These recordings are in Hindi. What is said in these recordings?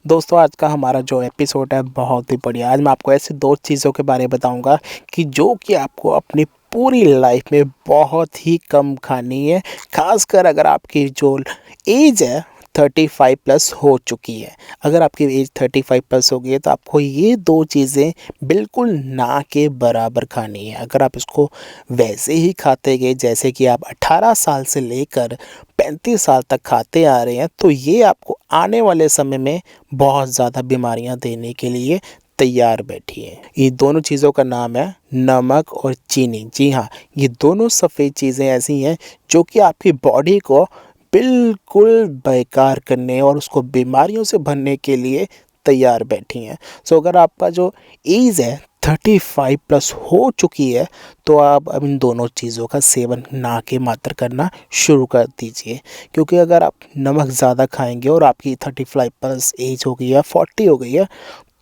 दोस्तों आज का हमारा जो एपिसोड है बहुत ही बढ़िया। आज मैं आपको ऐसे दो चीज़ों के बारे में बताऊंगा कि जो कि आपको अपनी पूरी लाइफ में बहुत ही कम खानी है, खासकर अगर आपकी जो एज है 35 प्लस हो चुकी है। अगर आपकी एज 35 प्लस हो गई है तो आपको ये दो चीज़ें बिल्कुल ना के बराबर खानी है। अगर आप इसको वैसे ही खाते गए जैसे कि आप 18 साल से लेकर 35 साल तक खाते आ रहे हैं तो ये आपको आने वाले समय में बहुत ज़्यादा बीमारियां देने के लिए तैयार बैठी है। ये दोनों चीज़ों का नाम है नमक और चीनी। जी हाँ, ये दोनों सफ़ेद चीज़ें ऐसी हैं जो कि आपकी बॉडी को बिल्कुल बेकार करने और उसको बीमारियों से भरने के लिए तैयार बैठी हैं। सो अगर आपका जो एज है 35 प्लस हो चुकी है तो आप अब इन दोनों चीज़ों का सेवन ना के मात्र करना शुरू कर दीजिए, क्योंकि अगर आप नमक ज़्यादा खाएंगे और आपकी 35 प्लस एज हो गई है, 40 हो गई है,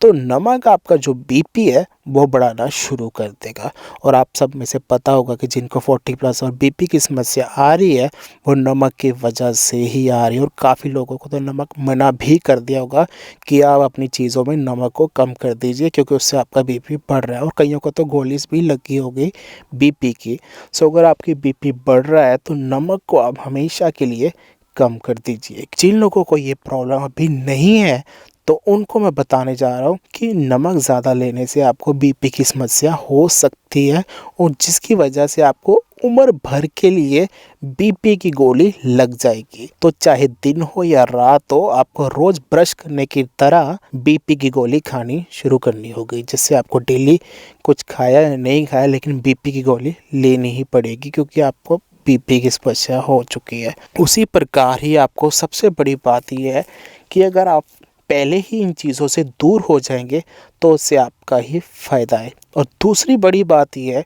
तो नमक आपका जो बीपी है वो बढ़ाना शुरू कर देगा। और आप सब में से पता होगा कि जिनको 40 प्लस और बीपी की समस्या आ रही है वो नमक की वजह से ही आ रही है। और काफ़ी लोगों को तो नमक मना भी कर दिया होगा कि आप अपनी चीज़ों में नमक को कम कर दीजिए क्योंकि उससे आपका बीपी बढ़ रहा है। और कईयों को तो गोली भी लगी होगी बीपी की। सो अगर आपकी बीपी बढ़ रहा है तो नमक को आप हमेशा के लिए कम कर दीजिए। जिन लोगों को ये प्रॉब्लम अभी नहीं है तो उनको मैं बताने जा रहा हूँ कि नमक ज़्यादा लेने से आपको बीपी की समस्या हो सकती है और जिसकी वजह से आपको उम्र भर के लिए बीपी की गोली लग जाएगी। तो चाहे दिन हो या रात हो, आपको रोज़ ब्रश करने की तरह बीपी की गोली खानी शुरू करनी होगी, जिससे आपको डेली कुछ खाया या नहीं खाया लेकिन बीपी की गोली लेनी ही पड़ेगी क्योंकि आपको बीपी की समस्या हो चुकी है। उसी प्रकार ही आपको सबसे बड़ी बात यह है कि अगर आप पहले ही इन चीज़ों से दूर हो जाएंगे तो उससे आपका ही फ़ायदा है। और दूसरी बड़ी बात यह है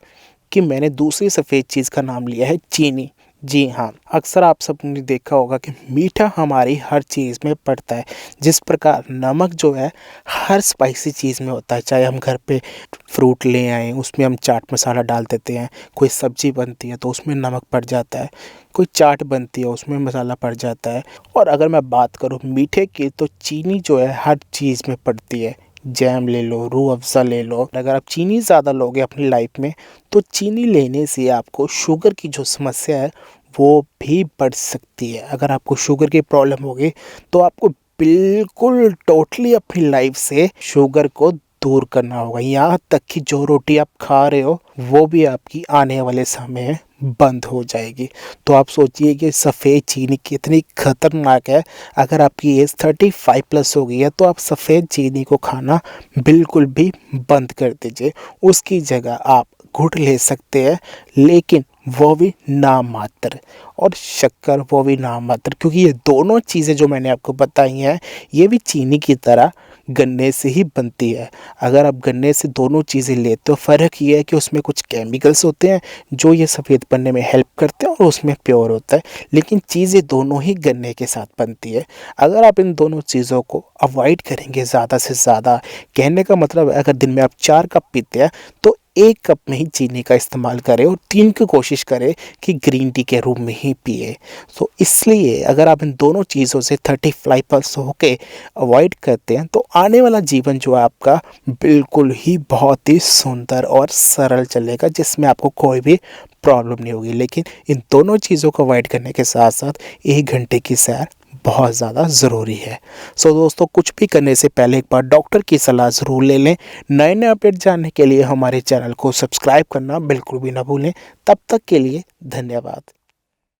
कि मैंने दूसरी सफ़ेद चीज़ का नाम लिया है चीनी। जी हाँ, अक्सर आप सबने देखा होगा कि मीठा हमारी हर चीज़ में पड़ता है। जिस प्रकार नमक जो है हर स्पाइसी चीज़ में होता है, चाहे हम घर पे फ्रूट ले आएँ उसमें हम चाट मसाला डाल देते हैं, कोई सब्ज़ी बनती है तो उसमें नमक पड़ जाता है, कोई चाट बनती है उसमें मसाला पड़ जाता है। और अगर मैं बात करूँ मीठे की तो चीनी जो है हर चीज़ में पड़ती है। जैम ले लो, रूह अफ़ज़ा ले लो। अगर आप चीनी ज़्यादा लोगे अपनी लाइफ में तो चीनी लेने से आपको शुगर की जो समस्या है वो भी बढ़ सकती है। अगर आपको शुगर की प्रॉब्लम होगी तो आपको बिल्कुल टोटली अपनी लाइफ से शुगर को दूर करना होगा। यहाँ तक कि जो रोटी आप खा रहे हो वो भी आपकी आने वाले समय में बंद हो जाएगी। तो आप सोचिए कि सफ़ेद चीनी कितनी खतरनाक है। अगर आपकी एज 35 प्लस हो गई है तो आप सफ़ेद चीनी को खाना बिल्कुल भी बंद कर दीजिए। उसकी जगह आप गुड़ ले सकते हैं, लेकिन वो भी नाम मात्र, और शक्कर वो भी नाम मात्र, क्योंकि ये दोनों चीज़ें जो मैंने आपको बताई हैं ये भी चीनी की तरह गन्ने से ही बनती है। अगर आप गन्ने से दोनों चीज़ें लेते हो, फ़र्क ये है कि उसमें कुछ केमिकल्स होते हैं जो ये सफ़ेद बनने में हेल्प करते हैं और उसमें प्योर होता है, लेकिन चीज़ें दोनों ही गन्ने के साथ बनती है। अगर आप इन दोनों चीज़ों को अवॉइड करेंगे ज़्यादा से ज़्यादा, कहने का मतलब है अगर दिन में आप 4 कप पीते हैं तो 1 कप में ही चीनी का इस्तेमाल करें और 3 की कोशिश करें कि ग्रीन टी के रूप में ही पिए। तो इसलिए अगर आप इन दोनों चीज़ों से 35 प्लस होके अवॉइड करते हैं तो आने वाला जीवन जो है आपका बिल्कुल ही बहुत ही सुंदर और सरल चलेगा, जिसमें आपको कोई भी प्रॉब्लम नहीं होगी। लेकिन इन दोनों चीज़ों को अवॉइड करने के साथ साथ 1 घंटे की सैर बहुत ज़्यादा ज़रूरी है। सो दोस्तों, कुछ भी करने से पहले एक बार डॉक्टर की सलाह ज़रूर ले लें। नए नए अपडेट जानने के लिए हमारे चैनल को सब्सक्राइब करना बिल्कुल भी ना भूलें। तब तक के लिए धन्यवाद।